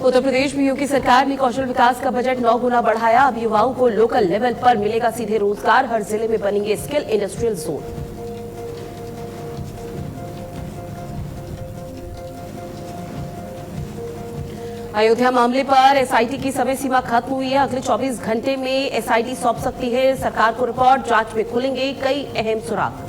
उत्तर प्रदेश में योगी सरकार ने कौशल विकास का बजट 9 गुना बढ़ाया। अब युवाओं को लोकल लेवल पर मिलेगा सीधे रोजगार। हर जिले में बनेंगे स्किल इंडस्ट्रियल जोन। अयोध्या मामले पर एसआईटी की समय सीमा खत्म हुई है। अगले 24 घंटे में एसआईटी सौंप सकती है सरकार को रिपोर्ट। जांच में खुलेंगे कई अहम सुराग।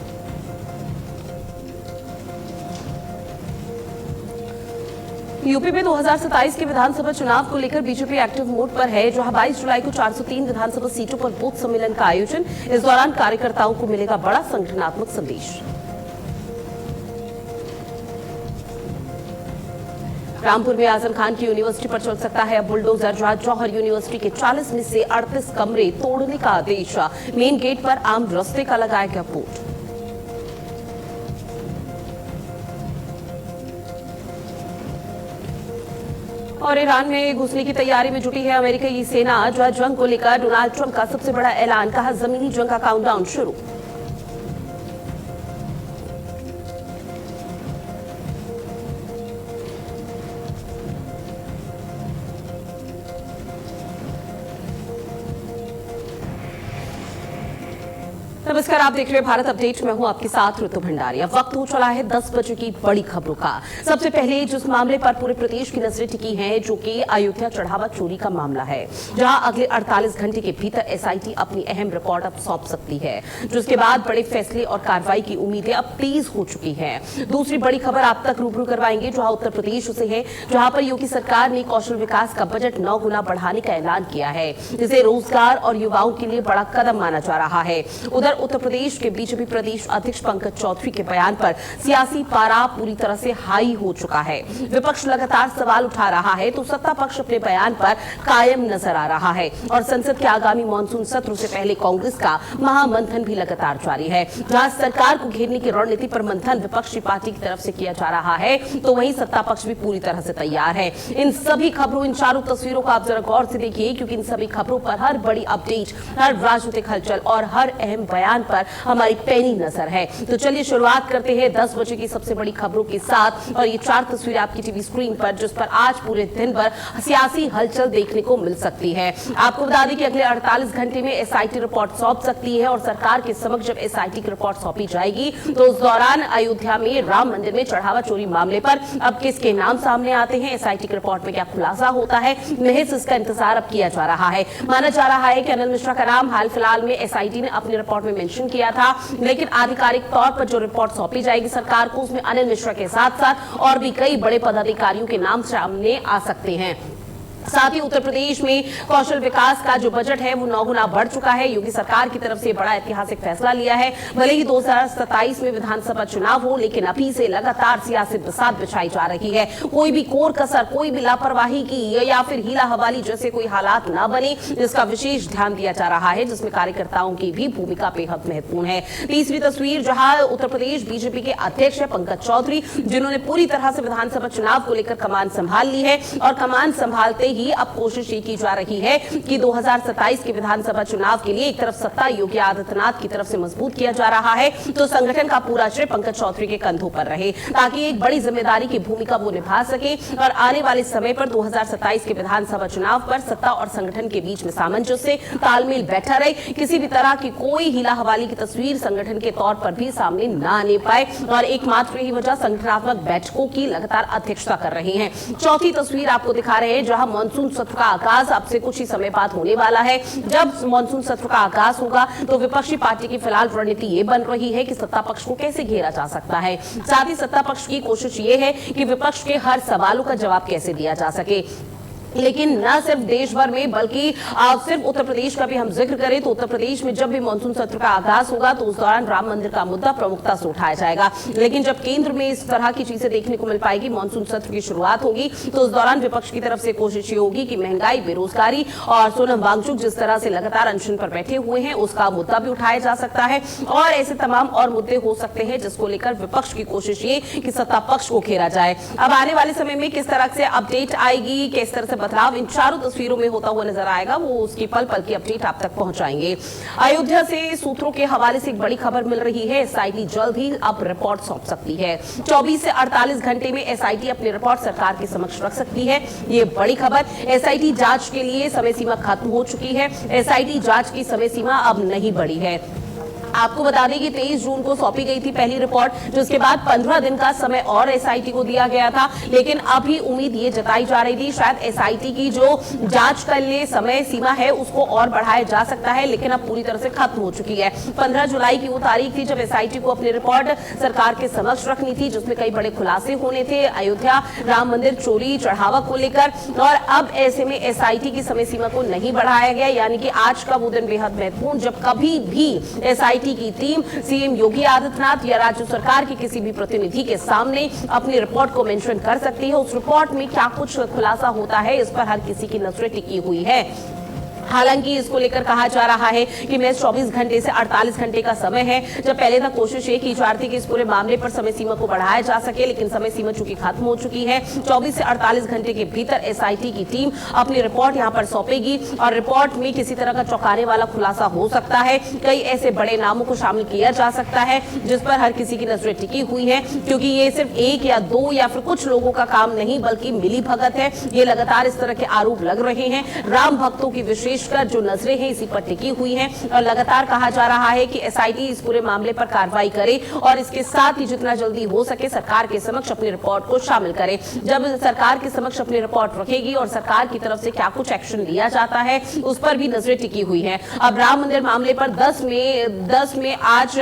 यूपी में 2027 के विधानसभा चुनाव को लेकर बीजेपी एक्टिव मोड पर है, जहां 22 जुलाई को 403 विधानसभा सीटों पर बूथ सम्मेलन का आयोजन। इस दौरान कार्यकर्ताओं को मिलेगा बड़ा संगठनात्मक संदेश। रामपुर में आजम खान की यूनिवर्सिटी पर चल सकता है अब बुलडोजर। जहां जौहर यूनिवर्सिटी के 40 में से 38 कमरे तोड़ने का आदेश। मेन गेट पर आम रास्ते का लगाया गया बोर्ड। और ईरान में घुसने की तैयारी में जुटी है अमेरिकी सेना। जो जंग को लेकर डोनाल्ड ट्रंप का सबसे बड़ा ऐलान। कहा जमीनी जंग का काउंटडाउन शुरू। नमस्कार, आप देख रहे हैं भारत अपडेट। मैं हूं आपके साथ ऋतु भंडारी। वक्त हो चला है 10 बजे की बड़ी खबरों का। सबसे पहले जिस मामले पर पूरे प्रदेश की नजरें टिकी हैं, जो कि अयोध्या चढ़ावा चोरी का मामला है, जहां अगले 48 घंटे के भीतर एसआईटी अपनी अहम रिपोर्ट अब सौंप सकती है, जिसके बाद बड़े फैसले और कार्रवाई की उम्मीदें अब तेज हो चुकी हैं। दूसरी बड़ी खबर आप तक रूबरू करवाएंगे, जहां उत्तर प्रदेश से है, जहां पर योगी सरकार ने कौशल विकास का बजट 9 गुना बढ़ाने का ऐलान किया है, जिसे रोजगार और युवाओं के लिए बड़ा कदम माना जा रहा है। उधर उत्तर प्रदेश के बीजेपी प्रदेश अध्यक्ष पंकज चौधरी के बयान पर सियासी पारा पूरी तरह से हाई हो चुका है। विपक्ष लगातार सवाल उठा रहा है तो सत्ता पक्ष अपने बयान पर कायम नजर आ रहा है। और संसद के आगामी मानसून सत्र से पहले कांग्रेस का महामंथन भी लगातार जारी है। जहां सरकार को घेरने की रणनीति पर मंथन विपक्षी पार्टी की तरफ से किया जा रहा है, तो वहीं सत्ता पक्ष भी पूरी तरह से तैयार है। इन सभी खबरों, इन चारों तस्वीरों को आप जरा गौर से देखिए, क्योंकि इन सभी खबरों पर हर बड़ी अपडेट, हर राजनीतिक हलचल और हर अहम बयान पर हमारी पैनी नजर है। तो चलिए शुरुआत करते हैं 10 बजे की सबसे बड़ी खबरों के साथ। और ये 4 तस्वीरें आपकी टीवी स्क्रीन पर, जिस पर आज पूरे दिन भर सियासी हलचल देखने को मिल सकती है। आपको बता दें कि अगले 48 घंटे में एसआईटी रिपोर्ट सौंप सकती है। और सरकार के समक्ष जब एसआईटी की रिपोर्ट सौंपी जाएगी, तो उस दौरान अयोध्या में राम मंदिर में चढ़ावा चोरी मामले पर अब किसके नाम सामने आते हैं, एसआईटी की रिपोर्ट में क्या खुलासा होता है, महज इसका इंतजार अब किया जा रहा है। माना जा रहा है कि अनिल मिश्रा का नाम हाल फिलहाल में एसआईटी ने अपनी रिपोर्ट में मेंशन किया था, लेकिन आधिकारिक तौर पर जो रिपोर्ट सौंपी जाएगी सरकार को, उसमें अनिल मिश्रा के साथ साथ और भी कई बड़े पदाधिकारियों के नाम सामने आ सकते हैं। साथ ही उत्तर प्रदेश में कौशल विकास का जो बजट है वो 9 गुना बढ़ चुका है। योगी सरकार की तरफ से बड़ा ऐतिहासिक फैसला लिया है। भले ही 2027 में विधानसभा चुनाव हो, लेकिन अभी से लगातार सियासी बसात बिछाई जा रही है। कोई भी कोर कसर, कोई भी लापरवाही की या फिर हीला हवाली जैसे कोई हालात ना बने, जिसका विशेष ध्यान दिया जा रहा है, जिसमें कार्यकर्ताओं की भी भूमिका बेहद महत्वपूर्ण है। तीसरी तस्वीर, जहां उत्तर प्रदेश बीजेपी के अध्यक्ष है पंकज चौधरी, जिन्होंने पूरी तरह से विधानसभा चुनाव को लेकर कमान संभाल ली है। और कमान संभालते ही अब कोशिश ये की जा रही है कि 2027 के विधानसभा चुनाव के लिए एक तरफ सत्ता योगी आदित्यनाथ की तरफ से मजबूत किया जा रहा है, तो संगठन का पूरा श्रेय पंकज चौधरी के कंधों पर रहे, ताकि एक बड़ी जिम्मेदारी की भूमिका वो निभा सके। और आने वाले समय पर 2027 के विधानसभा चुनाव पर सत्ता और संगठन के बीच में सामंजस्य, तालमेल बैठा रहे, किसी भी तरह की कोई हिला हवाली की तस्वीर संगठन के तौर पर भी सामने न आने पाए। और एकमात्र यही वजह संगठनात्मक बैठकों की लगातार अध्यक्षता कर रहे हैं। चौथी तस्वीर आपको दिखा रहे हैं, जहां मानसून सत्र का आगाज अब से कुछ ही समय बाद होने वाला है। जब मानसून सत्र का आगाज होगा, तो विपक्षी पार्टी की फिलहाल रणनीति ये बन रही है कि सत्ता पक्ष को कैसे घेरा जा सकता है। साथ ही सत्ता पक्ष की कोशिश ये है कि विपक्ष के हर सवालों का जवाब कैसे दिया जा सके। लेकिन न सिर्फ देश भर में, बल्कि सिर्फ उत्तर प्रदेश का भी हम जिक्र करें तो उत्तर प्रदेश में जब भी मानसून सत्र का आगाज होगा, तो उस दौरान राम मंदिर का मुद्दा प्रमुखता से उठाया जाएगा। लेकिन जब केंद्र में इस तरह की चीजें देखने को मिल पाएगी, मानसून सत्र की शुरुआत होगी, तो उस दौरान विपक्ष की तरफ से कोशिश ये होगी कि महंगाई, बेरोजगारी और सोनम वांगचुक जिस तरह से लगातार अनशन पर बैठे हुए हैं, उसका मुद्दा भी उठाया जा सकता है। और ऐसे तमाम और मुद्दे हो सकते हैं, जिसको लेकर विपक्ष की कोशिश ये कि सत्ता पक्ष को घेरा जाए। अब आने वाले समय में किस तरह से अपडेट आएगी, किस तरह से बदलाव इन चारों तस्वीरों में होता हुआ नजर आएगा, वो उसकी पल पल की अपडेट आप तक पहुंचाएंगे। अयोध्या से सूत्रों के हवाले से एक बड़ी खबर मिल रही है, एसआईटी जल्द ही अब रिपोर्ट सौंप सकती है। 24 से 48 घंटे में एसआईटी अपनी रिपोर्ट सरकार के समक्ष रख सकती है, ये बड़ी खबर। एसआईटी जांच के लिए समय सीमा खत्म हो चुकी है, एसआईटी जांच की समय सीमा अब नहीं बढ़ी है। आपको बता दें कि 23 जून को सौंपी गई थी पहली रिपोर्ट, जिसके बाद 15 दिन का समय और एसआईटी को दिया गया था, लेकिन अभी उम्मीद ये जताई जा रही थी शायद एसआईटी की जो जांच के लिए समय सीमा है उसको और बढ़ाया जा सकता है, लेकिन अब पूरी तरह से खत्म हो चुकी है। 15 जुलाई की वो तारीख थी जब एसआईटी को अपनी रिपोर्ट सरकार के समक्ष रखनी थी, जिसमें कई बड़े खुलासे होने थे अयोध्या राम मंदिर चोरी चढ़ावा को लेकर, और अब ऐसे में एसआईटी की समय सीमा को नहीं बढ़ाया गया, यानी कि आज का वो दिन बेहद महत्वपूर्ण जब कभी भी एसआईटी की टीम सीएम योगी आदित्यनाथ या राज्य सरकार के किसी भी प्रतिनिधि के सामने अपनी रिपोर्ट को मेंशन कर सकती है। उस रिपोर्ट में क्या कुछ खुलासा होता है, इस पर हर किसी की नजरें टिकी हुई है। हालांकि इसको लेकर कहा जा रहा है कि मैं 24 घंटे से 48 घंटे का समय है, जब पहले तक कोशिश ये की जा रही थी कि इस पूरे मामले पर समय सीमा को बढ़ाया जा सके, लेकिन समय सीमा चूंकि खत्म हो चुकी है। 24 से 48 घंटे के भीतर एसआईटी की टीम अपनी रिपोर्ट यहां पर सौंपेगी और रिपोर्ट में किसी तरह का चौंकाने वाला खुलासा हो सकता है। कई ऐसे बड़े नामों को शामिल किया जा सकता है जिस पर हर किसी की नजरें टिकी हुई है, क्योंकि ये सिर्फ एक या दो या फिर कुछ लोगों का काम नहीं बल्कि मिली भगत है। ये लगातार इस तरह के आरोप लग रहे हैं, राम भक्तों की विशेषकर जो नजरें हैं इसी पर टिकी हुई हैं, और लगातार कहा जा रहा है कि एसआईटी इस पूरे मामले पर कार्रवाई करे और इसके साथ ही जितना जल्दी हो सके सरकार के समक्ष अपनी रिपोर्ट को शामिल करे। जब सरकार के समक्ष अपनी रिपोर्ट रखेगी और सरकार की तरफ से क्या कुछ एक्शन लिया जाता है उस पर भी नजरें टिकी हुई हैं। अब राम मंदिर मामले पर 10 में आज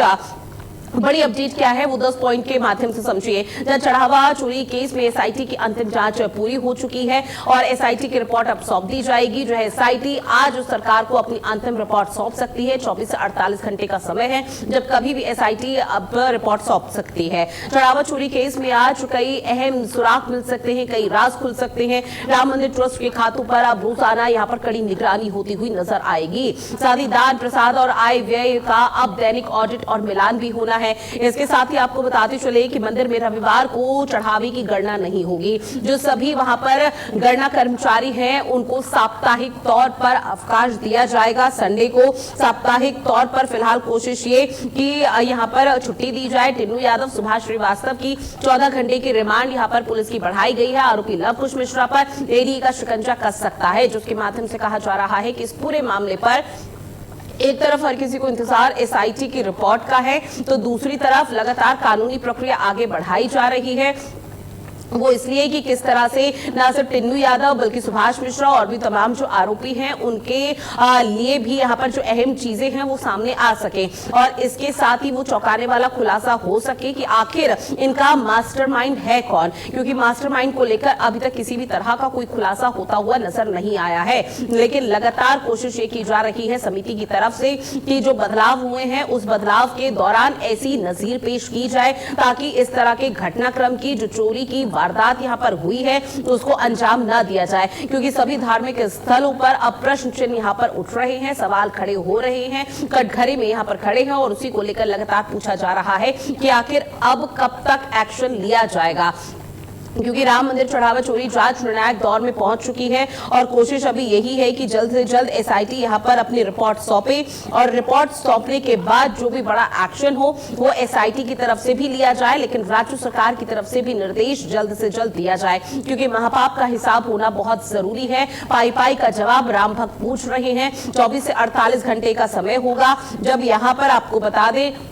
बड़ी अपडेट क्या है वो 10 पॉइंट के माध्यम से समझिए। जब चढ़ावा चोरी केस में एसआईटी की अंतिम जांच पूरी हो चुकी है और एसआईटी की रिपोर्ट अब सौंप दी जाएगी। जो है एसआईटी आज सरकार को अपनी अंतिम रिपोर्ट सौंप सकती है। 24 से 48 घंटे का समय है जब कभी भी एसआईटी अब रिपोर्ट सौंप सकती है। चढ़ावा चोरी केस में आज कई अहम सुराग मिल सकते हैं, कई राज खुल सकते हैं। राम मंदिर ट्रस्ट के खातों पर अब रोजाना यहाँ पर कड़ी निगरानी होती हुई नजर आएगी। साथ ही दान प्रसाद और आय व्यय का अब दैनिक ऑडिट और मिलान भी होना है। इसके साथ ही आपको बताते चले कि मंदिर में रविवार को चढ़ावे की गणना नहीं होगी। जो सभी वहां पर गणना कर्मचारी हैं उनको साप्ताहिक तौर पर अवकाश दिया जाएगा। संडे को साप्ताहिक तौर पर फिलहाल कोशिश ये कि यहां पर छुट्टी दी जाए। टिन्नू यादव, सुभाष श्रीवास्तव की 14 घंटे की रिमांड यहां पर पुलिस की बढ़ाई गई है। आरोपी लव कुश मिश्रा पर ईडी का शिकंजा कस सकता है, जिसके माध्यम से कहा जा रहा है कि इस पूरे मामले पर एक तरफ हर किसी को इंतजार एसआईटी की रिपोर्ट का है, तो दूसरी तरफ लगातार कानूनी प्रक्रिया आगे बढ़ाई जा रही है। वो इसलिए कि किस तरह से न सिर्फ टिन्नू यादव बल्कि सुभाष मिश्रा और भी तमाम जो आरोपी हैं उनके लिए भी यहाँ पर जो अहम चीजें हैं वो सामने आ सके और इसके साथ ही वो चौंकाने वाला खुलासा हो सके कि आखिर इनका मास्टरमाइंड है कौन, क्योंकि मास्टरमाइंड को लेकर अभी तक किसी भी तरह का कोई खुलासा होता हुआ नजर नहीं आया है। लेकिन लगातार कोशिश ये की जा रही है समिति की तरफ से कि जो बदलाव हुए हैं उस बदलाव के दौरान ऐसी नजीर पेश की जाए ताकि इस तरह के घटनाक्रम की जो चोरी की वारदात यहां पर हुई है तो उसको अंजाम न दिया जाए, क्योंकि सभी धार्मिक स्थलों पर अब प्रश्न चिन्ह यहां पर उठ रहे हैं, सवाल खड़े हो रहे हैं, कटघरे में यहां पर खड़े हैं और उसी को लेकर लगातार पूछा जा रहा है कि आखिर अब कब तक एक्शन लिया जाएगा, क्योंकि राम मंदिर चढ़ावा चोरी जांच निर्णायक दौर में पहुंच चुकी है और कोशिश अभी यही है कि जल्द से जल्द एसआईटी यहां पर अपनी रिपोर्ट सौंपे और रिपोर्ट सौंपने के बाद जो भी बड़ा एक्शन हो वो एसआईटी की तरफ से भी लिया जाए, लेकिन राज्य सरकार की तरफ से भी निर्देश जल्द से जल्द दिया जाए, क्योंकि महापाप का हिसाब होना बहुत जरूरी है। पाई पाई का जवाब राम भक्त पूछ रहे हैं। 24 से 48 घंटे का समय होगा जब यहां पर आपको बता दें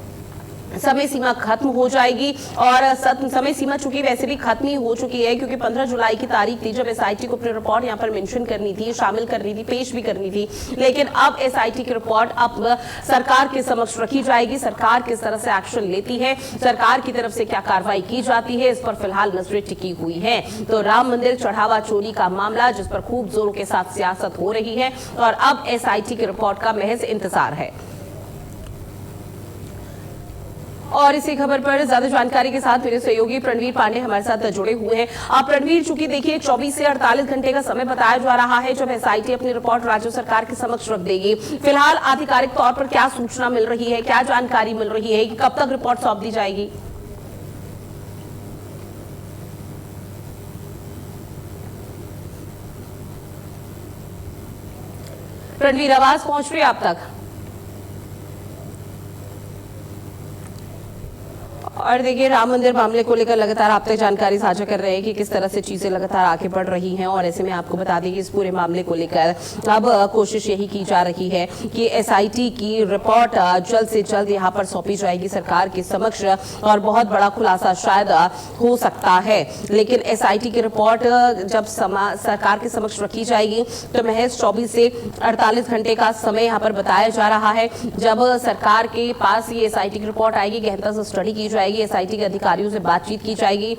समय सीमा खत्म हो जाएगी और समय सीमा चूंकि वैसे भी खत्म ही हो चुकी है, क्योंकि 15 जुलाई की तारीख थी जब एसआईटी को अपनी रिपोर्ट यहां पर मेंशन करनी थी, शामिल करनी थी, पेश भी करनी थी, लेकिन अब एसआईटी की रिपोर्ट अब सरकार के समक्ष रखी जाएगी। सरकार किस तरह से एक्शन लेती है, सरकार की तरफ से क्या कार्रवाई की जाती है, इस पर फिलहाल नजरें टिकी हुई है। तो राम मंदिर चढ़ावा चोरी का मामला जिस पर खूब जोरों के साथ सियासत हो रही है और अब एसआईटी की रिपोर्ट का महज इंतजार है। और इसी खबर पर ज्यादा जानकारी के साथ मेरे सहयोगी प्रणवीर पांडे हमारे साथ जुड़े हुए हैं। आप प्रणवीर, चूंकि देखिए 24 से 48 घंटे का समय बताया जा रहा है जब एसआईटी अपनी रिपोर्ट राज्य सरकार के समक्ष रख देगी, फिलहाल आधिकारिक तौर पर क्या सूचना मिल रही है, क्या जानकारी मिल रही है कि कब तक रिपोर्ट सौंप दी जाएगी? रणवीर, आवाज पहुंच रही है आप तक? और देखिए, राम मंदिर मामले को लेकर लगातार आप तक जानकारी साझा कर रहे हैं कि किस तरह से चीजें लगातार आगे बढ़ रही हैं, और ऐसे में आपको बता दें कि इस पूरे मामले को लेकर अब कोशिश यही की जा रही है कि एसआईटी की रिपोर्ट जल्द से जल्द यहां पर सौंपी जाएगी सरकार के समक्ष, और बहुत बड़ा खुलासा शायद हो सकता है। लेकिन एसआईटी की रिपोर्ट जब सरकार के समक्ष रखी जाएगी तो महज 24 से 48 घंटे का समय यहाँ पर बताया जा रहा है। जब सरकार के पास ये एसआईटी की रिपोर्ट आएगी, गहनता से स्टडी की जाएगी, एसआईटी के अधिकारियों से बातचीत की जाएगी,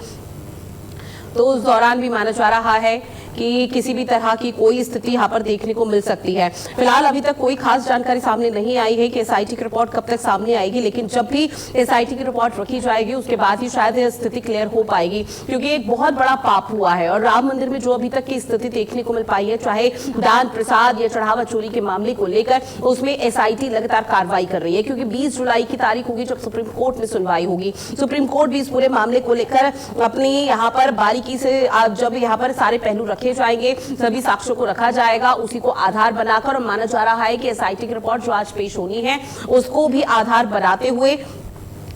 तो उस दौरान भी माना जा रहा है कि किसी भी तरह की कोई स्थिति यहाँ पर देखने को मिल सकती है। फिलहाल अभी तक कोई खास जानकारी सामने नहीं आई है कि एसआईटी की रिपोर्ट कब तक सामने आएगी, लेकिन जब भी एसआईटी की रिपोर्ट रखी जाएगी उसके बाद ही शायद यह स्थिति क्लियर हो पाएगी, क्योंकि एक बहुत बड़ा पाप हुआ है। और राम मंदिर में जो अभी तक की स्थिति देखने को मिल पाई है, चाहे दान प्रसाद या चढ़ावा चोरी के मामले को लेकर, उसमें एसआईटी लगातार कार्रवाई कर रही है, क्योंकि 20 जुलाई की तारीख होगी जब सुप्रीम कोर्ट में सुनवाई होगी। सुप्रीम कोर्ट भी इस पूरे मामले को लेकर अपनी यहाँ पर बारीकी से जब यहाँ पर सारे पहलू रखे जाएंगे, सभी साक्ष्यों को रखा जाएगा, उसी को आधार बनाकर, और माना जा रहा है कि एसआईटी की रिपोर्ट जो आज पेश होनी है उसको भी आधार बनाते हुए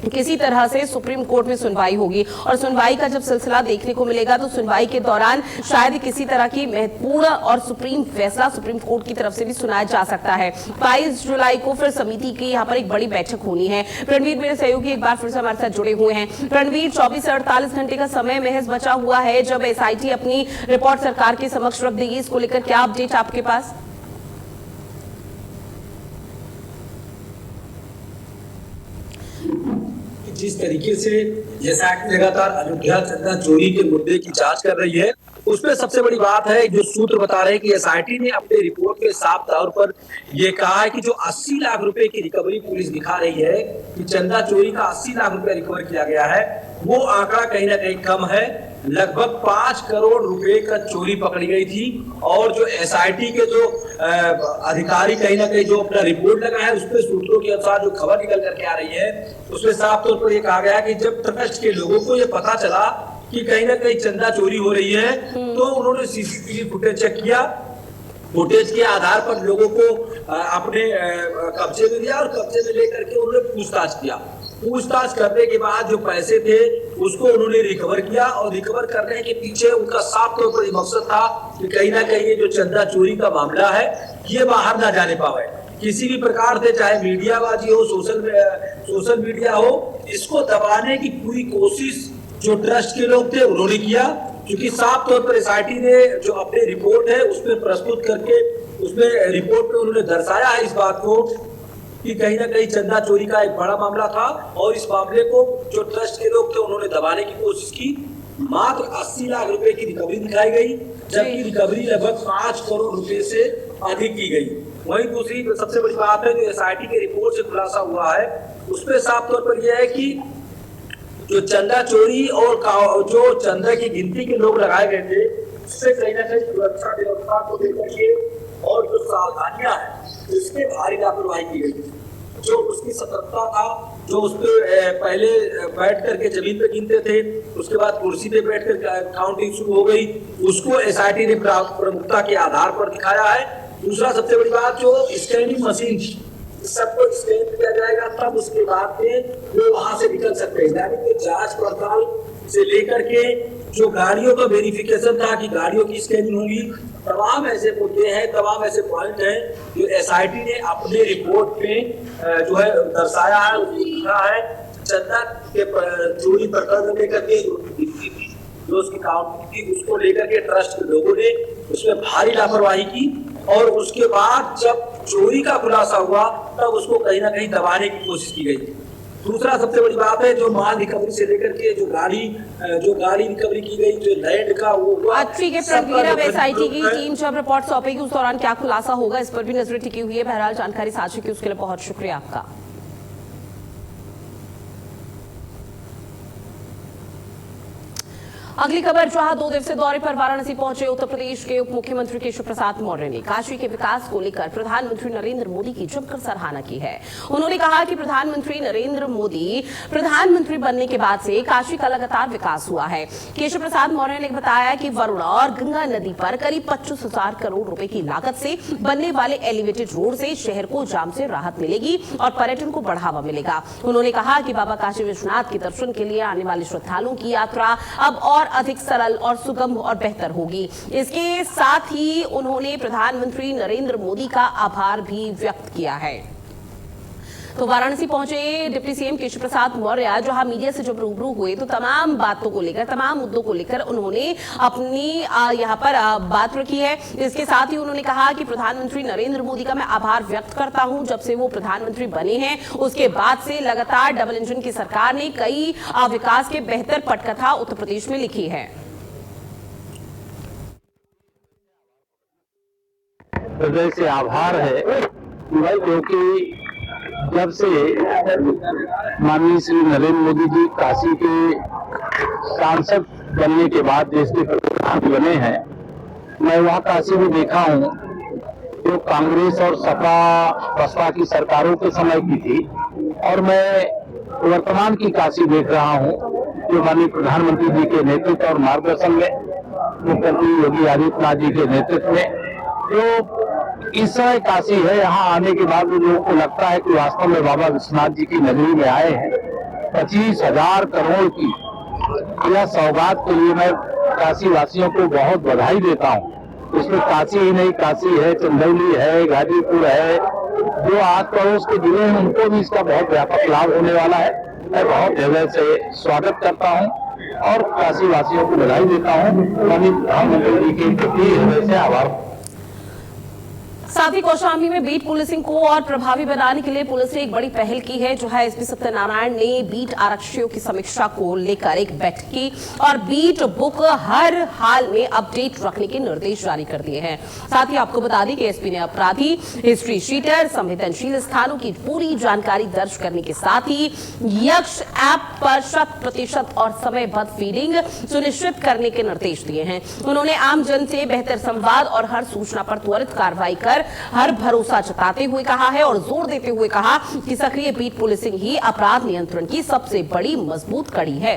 किसी तरह से सुप्रीम कोर्ट में सुनवाई होगी। और सुनवाई का जब सिलसिला देखने को मिलेगा तो सुनवाई के दौरान शायद किसी तरह की महत्वपूर्ण और सुप्रीम फैसला सुप्रीम कोर्ट की तरफ से भी सुनाया जा सकता है। 22 जुलाई को फिर समिति की यहाँ पर एक बड़ी बैठक होनी है। रणवीर, मेरे सहयोगी एक बार फिर से हमारे साथ जुड़े हुए हैं। रणवीर, 24 से 48 घंटे का समय महज बचा हुआ है जब एसआईटी अपनी रिपोर्ट सरकार के समक्ष रख देगी, इसको लेकर क्या अपडेट आपके पास? जिस तरीके से एसआईटी लगातार अयोध्या चंदा चोरी के मुद्दे की जांच कर रही है, उसमें सबसे बड़ी बात है जो सूत्र बता रहे हैं कि एसआईटी ने अपने रिपोर्ट के साफ तौर पर यह कहा है कि जो 80 लाख रुपए की रिकवरी पुलिस दिखा रही है कि चंदा चोरी का 80 लाख रुपए रिकवर किया गया है, वो आंकड़ा कहीं ना कहीं कम है। लगभग 5 करोड़ रुपए का चोरी पकड़ी गई थी, और जो एसआईटी के जो अधिकारी कहीं ना कहीं जो अपना रिपोर्ट लगा है, उसके सूत्रों के अनुसार जो खबर निकल करके आ रही है, उसमें साफ तौर पर यह कहा गया कि जब ट्रस्ट के लोगों को ये पता चला कि कहीं ना कहीं चंदा चोरी हो रही है, तो उन्होंने सीसीटीवी फुटेज चेक किया। फुटेज के आधार पर लोगों को अपने कब्जे में लिया, और कब्जे में लेकर के उन्होंने पूछताछ किया। पूछताछ करने के बाद जो पैसे थे उसको उन्होंने रिकवर किया, और रिकवर करने के पीछे उनका साफ तौर पर मकसद था कि कहीं ना कहीं ये जो चंदा चोरी का मामला है ये बाहर ना जाने पावे, किसी भी प्रकार से, चाहे मीडियाबाजी हो, सोशल मीडिया हो, इसको दबाने की पूरी कोशिश जो ट्रस्ट के लोग थे उन्होंने किया। क्योंकि साफ तौर पर एसआईटी ने जो अपनी रिपोर्ट है उसमें प्रस्तुत करके, उसमें रिपोर्ट में उन्होंने दर्शाया है इस बात को कि कहीं ना कहीं चंदा चोरी का एक बड़ा मामला था, और इस मामले को जो ट्रस्ट के लोग थे उन्होंने दबाने की कोशिश की। मात्र 80 लाख रुपए की रिकवरी दिखाई गई, जबकि रिकवरी लगभग 5 करोड़ रुपए से अधिक की गई। वहीं दूसरी सबसे बड़ी बात है जो एसआईटी के रिपोर्ट से खुलासा हुआ है, उसमें साफ तौर पर यह है कि जो चंदा चोरी और जो चंदा की गिनती के लोग लगाए गए थे, उससे कहीं ना कहीं सुरक्षा व्यवस्था को लेकर के और जो सावधानियां हैं उसमें भारी लापरवाही की गई। जो उसकी सतर्कता था, जो उस पर पहले बैठ करके जमीन पे गिनते थे, उसके बाद कुर्सी पे बैठ कर काउंटिंग शुरू हो गई, उसको एसआईटी ने प्रमुखता के आधार पर दिखाया है। दूसरा सबसे बड़ी बात जो स्कैनिंग मशीन, सबको स्कैन किया जाएगा, तब उसके बाद में वो वहां से निकल सकते हैं। यानी कि जांच पड़ताल से लेकर के जो गाड़ियों का वेरिफिकेशन था कि गाड़ियों की स्कैनिंग होगी, तमाम ऐसे मुद्दे हैं, तमाम ऐसे पॉइंट हैं जो एसआईटी ने अपने रिपोर्ट में जो है दर्शाया है, उसको लिखा है। चंदा के चोरी प्रकरण लेकर के जो उसकी काउंटिंग थी उसको लेकर के ट्रस्ट के लोगों ने उसमें भारी लापरवाही की, और उसके बाद जब चोरी का खुलासा हुआ तब उसको कहीं ना कहीं दबाने की कोशिश की गई। दूसरा सबसे बड़ी बात है जो माल रिकवरी से लेकर के जो गाड़ी रिकवरी की गई, जो लैंड का वो हुआ। ठीक है रणवीर, अब एसआईटी की टीम जब रिपोर्ट सौंपेगी उस दौरान क्या खुलासा होगा, इस पर भी नजर टिकी हुई है। बहरहाल जानकारी साझा की उसके लिए बहुत शुक्रिया आपका। अगली खबर, जहां 2 दिवसीय दौरे पर वाराणसी पहुंचे उत्तर प्रदेश के उप मुख्यमंत्री केशव प्रसाद मौर्य ने काशी के विकास को लेकर प्रधानमंत्री नरेंद्र मोदी की जमकर सराहना की है। उन्होंने कहा कि प्रधानमंत्री नरेंद्र मोदी प्रधानमंत्री बनने के बाद से काशी का लगातार विकास हुआ है। केशव प्रसाद मौर्य ने बताया कि वरुणा और गंगा नदी पर करीब 25,000 करोड़ रुपए की लागत से बनने वाले एलिवेटेड रोड से शहर को जाम से राहत मिलेगी और पर्यटन को बढ़ावा मिलेगा। उन्होंने कहा कि बाबा काशी विश्वनाथ के दर्शन के लिए आने वाले श्रद्धालुओं की यात्रा अब और अधिक सरल और सुगम और बेहतर होगी। इसके साथ ही उन्होंने प्रधानमंत्री नरेंद्र मोदी का आभार भी व्यक्त किया है। तो वाराणसी पहुंचे डिप्टी सीएम केशव प्रसाद मौर्य जहां मीडिया से जब रूबरू हुए तो तमाम बातों को लेकर, तमाम मुद्दों को लेकर उन्होंने अपनी यहां पर बात रखी है। इसके साथ ही उन्होंने कहा कि प्रधानमंत्री नरेंद्र मोदी का मैं आभार व्यक्त करता हूं। जब से वो प्रधानमंत्री बने हैं उसके बाद से लगातार डबल इंजन की सरकार ने कई विकास के बेहतर पटकथा उत्तर प्रदेश में लिखी है। हृदय से आभार है क्योंकि जब से माननीय श्री नरेंद्र मोदी जी काशी के सांसद बनने के बाद देश के प्रधानमंत्री बने हैं, मैं वहाँ काशी में देखा हूँ जो कांग्रेस और सपा बसपा की सरकारों के समय की थी, और मैं वर्तमान की काशी देख रहा हूँ जो माननीय प्रधानमंत्री जी के नेतृत्व और मार्गदर्शन में, मुख्यमंत्री योगी आदित्यनाथ जी के नेतृत्व में जो इस समय काशी है, यहाँ आने के बाद लोगों को लगता है कि वास्तव में बाबा विश्वनाथ जी की नगरी में आए हैं। 25,000 करोड़ की यह सौगात के लिए मैं काशी वासियों को बहुत बधाई देता हूँ। इसमें काशी ही नहीं, काशी है, चंदौली है, गाजीपुर है, जो आस पड़ोस के जिले हैं उनको भी इसका बहुत व्यापक लाभ होने वाला है। मैं बहुत हृदय से स्वागत करता हूँ और काशी वासियों को बधाई देता हूँ। माननीय प्रधानमंत्री जी के प्रति हृदय से आभार। साथ ही कौशाम्बी में बीट पुलिसिंग को और प्रभावी बनाने के लिए पुलिस ने एक बड़ी पहल की है। जो है एसपी सत्यनारायण ने बीट आरक्षियों की समीक्षा को लेकर एक बैठक की और बीट बुक हर हाल में अपडेट रखने के निर्देश जारी कर दिए हैं। साथ ही आपको बता दें कि एसपी ने अपराधी, हिस्ट्री शीटर, संवेदनशील स्थानों की पूरी जानकारी दर्ज करने के साथ ही यक्ष ऐप पर 100% और समयबद्ध फीडिंग सुनिश्चित करने के निर्देश दिए हैं। उन्होंने आम जन से बेहतर संवाद और हर सूचना पर त्वरित कार्रवाई कर हर भरोसा जताते हुए कहा है और जोर देते हुए कहा कि सक्रिय बीट पुलिसिंग ही अपराध नियंत्रण की सबसे बड़ी मजबूत कड़ी है।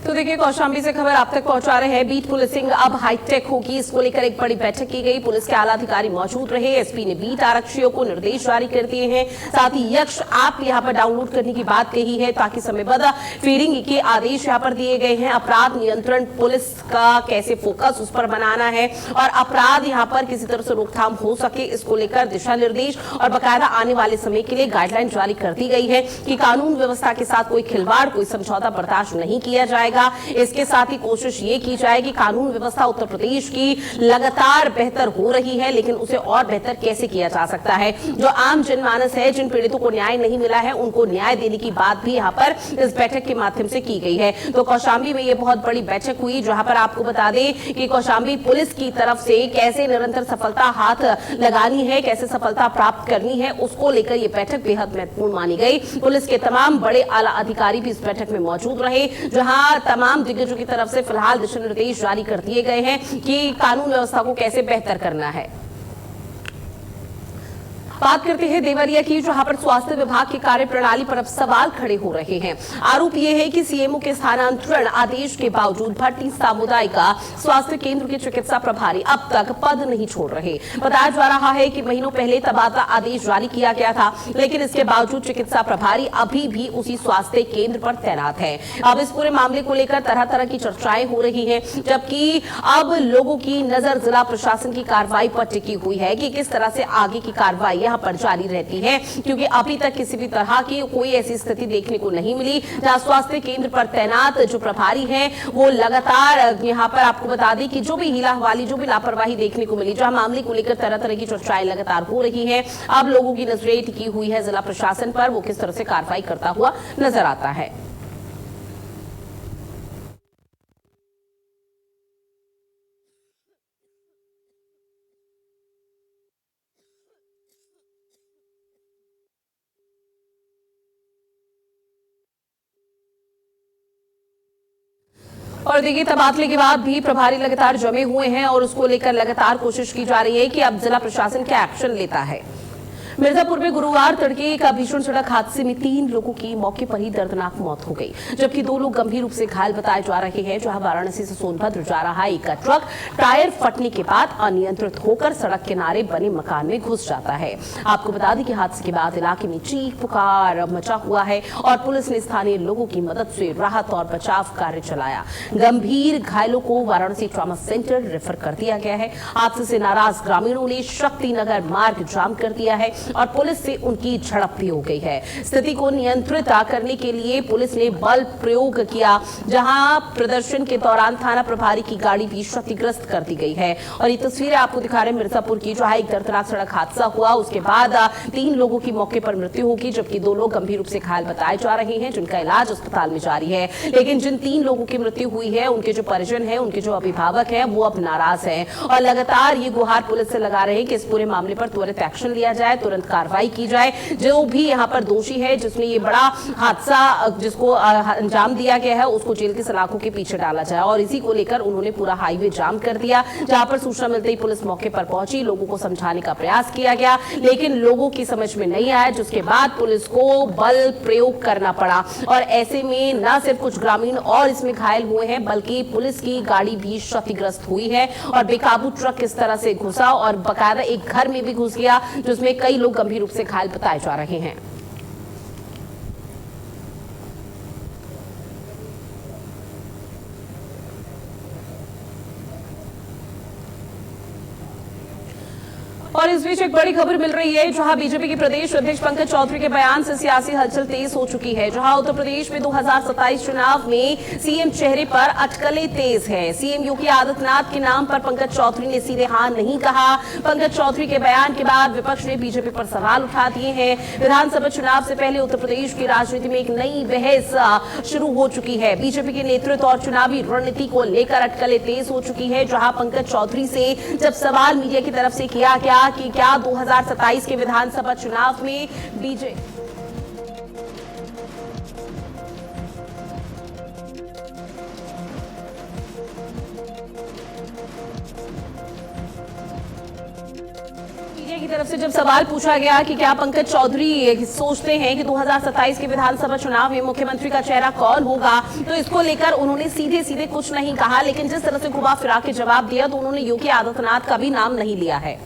तो देखिए, कौशाम्बी से खबर आप तक पहुंचा रहे हैं। बीट पुलिसिंग अब हाईटेक होगी, इसको लेकर एक बड़ी बैठक की गई। पुलिस के आला अधिकारी मौजूद रहे। एसपी ने बीट आरक्षियों को निर्देश जारी कर दिए हैं। साथ ही यक्ष ऐप यहां पर डाउनलोड करने की बात कही है ताकि समयबद्ध फीडिंग के आदेश यहां पर दिए गए हैं। अपराध नियंत्रण पुलिस का कैसे फोकस उस पर बनाना है और अपराध यहां पर किसी तरह से रोकथाम हो सके, इसको लेकर दिशा निर्देश और बाकायदा आने वाले समय के लिए गाइडलाइन जारी कर दी गई है कि कानून व्यवस्था के साथ कोई खिलवाड़, कोई समझौता बर्दाश्त नहीं किया जाएगा। इसके साथ ही कोशिश ये की जाए कि कानून व्यवस्था उत्तर प्रदेश की लगातार बेहतर हो रही है, लेकिन उसे और बेहतर कैसे किया जा सकता है। जो आम जनमानस है, जिन पीड़ितों को न्याय नहीं मिला है, उनको न्याय देने की बात भी यहाँ पर इस बैठक के माध्यम से की गई है। तो कौशाम्बी में ये बहुत बड़ी बैठक हुई, जहां पर आपको बता दें कि कौशाम्बी पुलिस की तरफ से कैसे निरंतर सफलता हाथ लगानी है, कैसे सफलता प्राप्त करनी है, उसको लेकर ये बैठक बेहद महत्वपूर्ण मानी गई। पुलिस के तमाम बड़े आला अधिकारी भी इस बैठक में मौजूद रहे, जहां तमाम दिग्गजों की तरफ से फिलहाल दिशा निर्देश जारी कर दिए गए हैं कि कानून व्यवस्था को कैसे बेहतर करना है। बात करते हैं देवरिया की, जहां पर स्वास्थ्य विभाग की कार्यप्रणाली पर अब सवाल खड़े हो रहे हैं। आरोप यह है कि सीएमओ के स्थानांतरण आदेश के बावजूद भट्टी सामुदायिक स्वास्थ्य केंद्र के चिकित्सा प्रभारी अब तक पद नहीं छोड़ रहे। बताया जा रहा है कि महीनों पहले तबादला आदेश जारी किया गया था, लेकिन इसके बावजूद चिकित्सा प्रभारी अभी भी उसी स्वास्थ्य केंद्र पर तैनात है। अब इस पूरे मामले को लेकर तरह तरह की चर्चाएं हो रही है, जबकि अब लोगों की नजर जिला प्रशासन की कार्रवाई पर टिकी हुई है कि किस तरह से आगे की कार्रवाई यहाँ पर जारी रहती है, क्योंकि अभी तक किसी भी तरह की कोई ऐसी स्थिति देखने को नहीं मिली जहां स्वास्थ्य केंद्र पर तैनात जो प्रभारी हैं वो लगातार यहाँ पर आपको बता दें कि जो भी हीलाहवाली, जो भी लापरवाही देखने को मिली, जहां मामले को लेकर तरह तरह की चर्चाएं लगातार हो रही हैं, अब लोगों की नजरें टिकी हुई है जिला प्रशासन पर, वो किस तरह से कार्रवाई करता हुआ नजर आता है। और देखिए तबादले के बाद भी प्रभारी लगातार जमे हुए हैं और उसको लेकर लगातार कोशिश की जा रही है कि अब जिला प्रशासन क्या एक्शन लेता है। मिर्जापुर में गुरुवार तड़के एक भीषण सड़क हादसे में 3 लोगों की मौके पर ही दर्दनाक मौत हो गई, जबकि 2 लोग गंभीर रूप से घायल बताए जा रहे हैं। जहां वाराणसी से सोनभद्र जा रहा एक ट्रक टायर फटने के बाद अनियंत्रित होकर सड़क किनारे बने मकान में घुस जाता है। आपको बता दें कि हादसे के बाद इलाके में चीख पुकार मचा हुआ है और पुलिस ने स्थानीय लोगों की मदद से राहत और बचाव कार्य चलाया। गंभीर घायलों को वाराणसी ट्रॉमा सेंटर रेफर कर दिया गया है। हादसे से नाराज ग्रामीणों ने शक्तिनगर मार्ग जाम कर दिया है और पुलिस से उनकी झड़प भी हो गई है। स्थिति को नियंत्रित करने के लिए पुलिस ने बल प्रयोग किया, जहां प्रदर्शन के दौरान थाना प्रभारी की गाड़ी भी क्षतिग्रस्त कर दी गई है। और ये तस्वीरें आपको दिखा रहे हैं मिर्जापुर की, जहां एक दर्दनाक सड़क हादसा हुआ, उसके बाद 3 लोगों की मौके पर मृत्यु होगी, जबकि 2 लोग गंभीर रूप से घायल बताए जा रहे हैं, जिनका इलाज अस्पताल में जारी है। लेकिन जिन 3 लोगों की मृत्यु हुई है, उनके जो परिजन है, उनके जो अभिभावक है, वो अब नाराज है और लगातार ये गुहार पुलिस से लगा रहे हैं कि इस पूरे मामले पर त्वरित एक्शन लिया जाए, तुरंत कार्रवाई की जाए। जो भी यहाँ पर दोषी है, जिसने ये बड़ा हादसा जिसको अंजाम दिया गया है, उसको जेल की सलाखों के पीछे डाला जाए। और इसी को लेकर उन्होंने पूरा हाईवे जाम कर दिया। जहां पर सूचना मिलते ही पुलिस मौके पर पहुंची, लोगों को समझाने का प्रयास किया गया, लेकिन लोगों की समझ में नहीं आया, जिसके बाद पुलिस को बल प्रयोग करना पड़ा। और ऐसे में न सिर्फ कुछ ग्रामीण और इसमें घायल हुए हैं, बल्कि पुलिस की गाड़ी भी क्षतिग्रस्त हुई है और बेकाबू ट्रक किस तरह से घुसा और बकायदा एक घर में भी घुस गया, जिसमें कई लोग गंभीर रूप से घायल बताए जा रहे हैं। और इस बीच एक बड़ी खबर मिल रही है, जहां बीजेपी के प्रदेश अध्यक्ष पंकज चौधरी के बयान से सियासी हलचल तेज हो चुकी है। जहां उत्तर प्रदेश में 2027 चुनाव में सीएम चेहरे पर अटकलें तेज है। सीएम योगी आदित्यनाथ के नाम पर पंकज चौधरी ने सीधे हाँ नहीं कहा। पंकज चौधरी के बयान के बाद विपक्ष ने बीजेपी पर सवाल उठा दिए हैं। विधानसभा चुनाव से पहले उत्तर प्रदेश की राजनीति में एक नई बहस शुरू हो चुकी है। बीजेपी के नेतृत्व और चुनावी रणनीति को लेकर अटकलें तेज हो चुकी है। जहां पंकज चौधरी से जब सवाल मीडिया की तरफ से किया गया कि क्या 2027 के विधानसभा चुनाव में बीजेपी की तरफ से जब सवाल पूछा गया कि क्या पंकज चौधरी सोचते हैं कि 2027 के विधानसभा चुनाव में मुख्यमंत्री का चेहरा कौन होगा, तो इसको लेकर उन्होंने सीधे सीधे कुछ नहीं कहा, लेकिन जिस तरह से घुमा फिरा के जवाब दिया तो उन्होंने योगी आदित्यनाथ का भी नाम नहीं लिया है।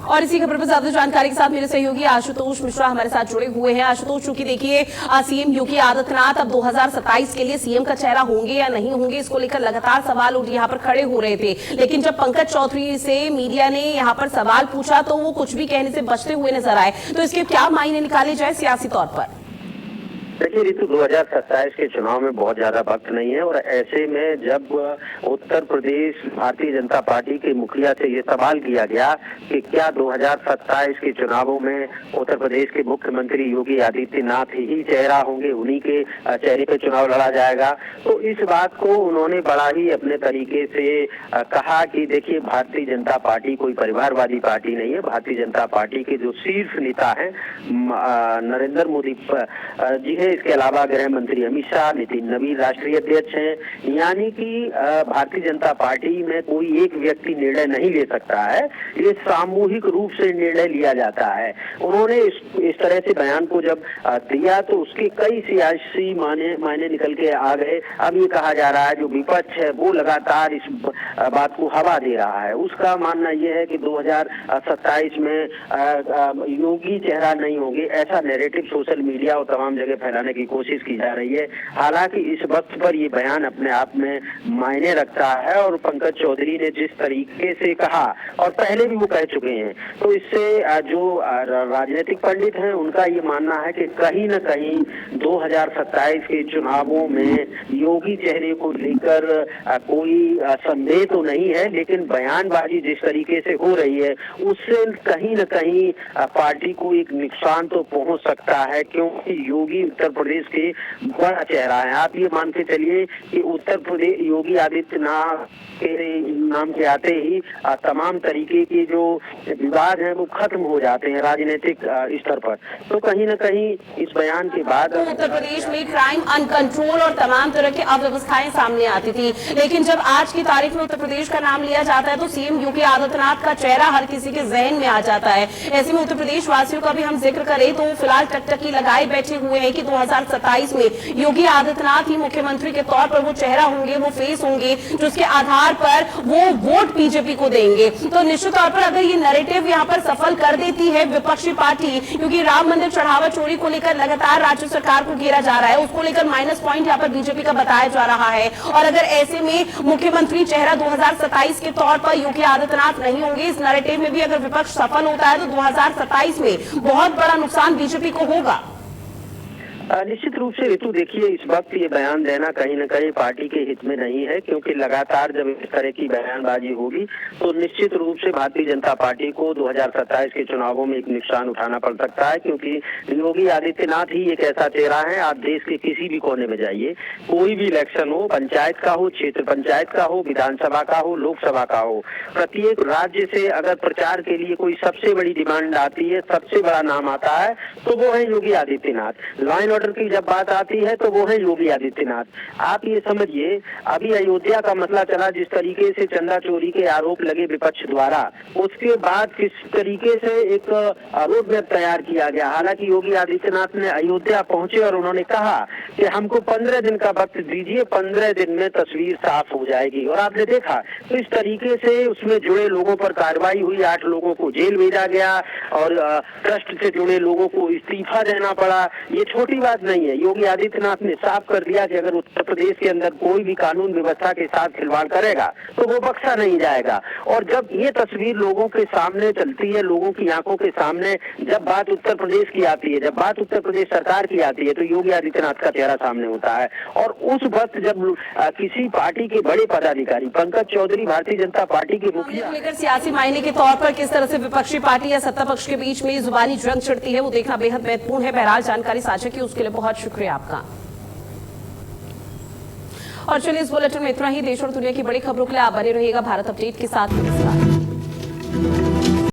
और इसी खबर पर ज्यादा जानकारी के साथ मेरे सहयोगी आशुतोष मिश्रा हमारे साथ जुड़े हुए हैं। आशुतोष, चूंकि देखिए सीएम योगी आदित्यनाथ अब 2027 के लिए सीएम का चेहरा होंगे या नहीं होंगे, इसको लेकर लगातार सवाल यहाँ पर खड़े हो रहे थे। लेकिन जब पंकज चौधरी से मीडिया ने यहाँ पर सवाल पूछा तो वो कुछ भी कहने से बचते हुए नजर आए, तो इसके क्या मायने निकाले जाए सियासी तौर पर? देखिए ऋतु, 2027 के चुनाव में बहुत ज्यादा वक्त नहीं है और ऐसे में जब उत्तर प्रदेश भारतीय जनता पार्टी के मुखिया से ये सवाल किया गया कि क्या 2027 के चुनावों में उत्तर प्रदेश के मुख्यमंत्री योगी आदित्यनाथ ही चेहरा होंगे, उन्हीं के चेहरे पे चुनाव लड़ा जाएगा, तो इस बात को उन्होंने बड़ा ही अपने तरीके से कहा कि देखिए भारतीय जनता पार्टी कोई परिवारवादी पार्टी नहीं है। भारतीय जनता पार्टी के जो शीर्ष नेता हैं नरेंद्र मोदी जी है, इसके अलावा गृह मंत्री अमित शाह, नितिन नवीन राष्ट्रीय अध्यक्ष हैं, यानी कि भारतीय जनता पार्टी में कोई एक व्यक्ति निर्णय नहीं ले सकता है, ये सामूहिक रूप से निर्णय लिया जाता है। उन्होंने इस तरह से बयान को जब दिया तो उसके कई सियासी मायने निकल के आ गए। अब ये कहा जा रहा है जो विपक्ष है वो लगातार इस बात को हवा दे रहा है। उसका मानना यह है कि 2027 में योगी चेहरा नहीं होंगे, ऐसा नैरेटिव सोशल मीडिया और तमाम जगह फैला फैलाने की कोशिश की जा रही है। हालांकि इस वक्त पर ये बयान अपने आप में मायने रखता है और पंकज चौधरी ने जिस तरीके से कहा और पहले भी वो कह चुके हैं, तो इससे जो राजनीतिक पंडित हैं उनका ये मानना है कि कहीं न कहीं 2027 के चुनावों में योगी चेहरे को लेकर कोई संदेह तो नहीं है, लेकिन बयानबाजी जिस तरीके से हो रही है उससे कहीं न कहीं पार्टी को एक नुकसान तो पहुंच सकता है, क्योंकि योगी उत्तर प्रदेश के बड़ा चेहरा है। आप ये मान के चलिए कि उत्तर प्रदेश योगी आदित्यनाथ के नाम के आते ही तमाम तरीके के जो विवाद हैं वो खत्म हो जाते हैं राजनीतिक स्तर पर। तो कहीं न कहीं इस बयान के बाद उत्तर प्रदेश में क्राइम अनकंट्रोल और तमाम तरह की अव्यवस्थाएं सामने आती थी, लेकिन जब आज की तारीख में उत्तर प्रदेश का नाम लिया जाता है तो सीएम योगी आदित्यनाथ का चेहरा हर किसी के जहन में आ जाता है। ऐसे में उत्तर प्रदेश वासियों का भी हम जिक्र करें तो फिलहाल टकटकी लगाए बैठे हुए हैं कि 2027 में योगी आदित्यनाथ ही मुख्यमंत्री के तौर पर वो चेहरा होंगे, वो फेस होंगे, जिसके आधार पर वो वोट बीजेपी को देंगे। तो निश्चित तौर पर अगर ये नैरेटिव यहाँ पर सफल कर देती है विपक्षी पार्टी, क्योंकि राम मंदिर चढ़ावा चोरी को लेकर लगातार राज्य सरकार को घेरा जा रहा है, उसको लेकर माइनस पॉइंट यहाँ पर बीजेपी का बताया जा रहा है, और अगर ऐसे में मुख्यमंत्री चेहरा 2027 के तौर पर योगी आदित्यनाथ नहीं होंगे, इस नैरेटिव में भी अगर विपक्ष सफल होता है तो 2027 में बहुत बड़ा नुकसान बीजेपी को होगा। निश्चित रूप से ऋतु देखिए, इस वक्त ये बयान देना कहीं न कहीं पार्टी के हित में नहीं है, क्योंकि लगातार जब इस तरह की बयानबाजी होगी तो निश्चित रूप से भारतीय जनता पार्टी को 2027 के चुनावों में एक नुकसान उठाना पड़ सकता है, क्योंकि योगी आदित्यनाथ ही एक ऐसा चेहरा है। आप देश के किसी भी कोने में जाइए, कोई भी इलेक्शन हो, पंचायत का हो, क्षेत्र पंचायत का हो, विधानसभा का हो, लोकसभा का हो, प्रत्येक राज्य से अगर प्रचार के लिए कोई सबसे बड़ी डिमांड आती है, सबसे बड़ा नाम आता है तो वो है Yogi Adityanath. Law and order की जब बात आती है तो वो है योगी आदित्यनाथ। आप ये समझिए, अभी अयोध्या का मसला चला, जिस तरीके से चंदा चोरी के आरोप लगे विपक्ष द्वारा, उसके बाद किस तरीके से एक रोड मैप तैयार किया गया। हालांकि योगी आदित्यनाथ ने अयोध्या पहुंचे और उन्होंने कहा कि हमको 15 दिन का वक्त दीजिए, 15 दिन में तस्वीर साफ हो जाएगी, और आपने देखा तो इस तरीके से उसमें जुड़े लोगों पर कार्रवाई हुई, 8 लोगों को जेल भेजा गया और ट्रस्ट से जुड़े लोगों को इस्तीफा देना पड़ा। ये छोटी बात नहीं है। योगी आदित्यनाथ ने साफ कर दिया कि अगर उत्तर प्रदेश के अंदर कोई भी कानून व्यवस्था के साथ खिलवाड़ करेगा तो वो बख्शा नहीं जाएगा। और जब ये तस्वीर लोगों के सामने चलती है, लोगों की आंखों के सामने, जब बात उत्तर प्रदेश की आती है, जब बात उत्तर प्रदेश सरकार की आती है, तो योगी आदित्यनाथ का चेहरा सामने होता है। और उस वक्त जब किसी पार्टी के बड़े पदाधिकारी, पंकज चौधरी भारतीय जनता पार्टी के मुखिया, लेकर सियासी मायने के तौर पर किस तरह से विपक्षी पार्टी या सत्ता पक्ष के बीच में जुबानी जंग छिड़ती है, वो देखना बेहद महत्वपूर्ण है। बहरहाल जानकारी साझा की उसके लिए बहुत शुक्रिया आपका। और चलिए इस बुलेटिन में इतना ही। देश और दुनिया की बड़ी खबरों के लिए आप बने रहिएगा भारत अपडेट के साथ। नमस्कार।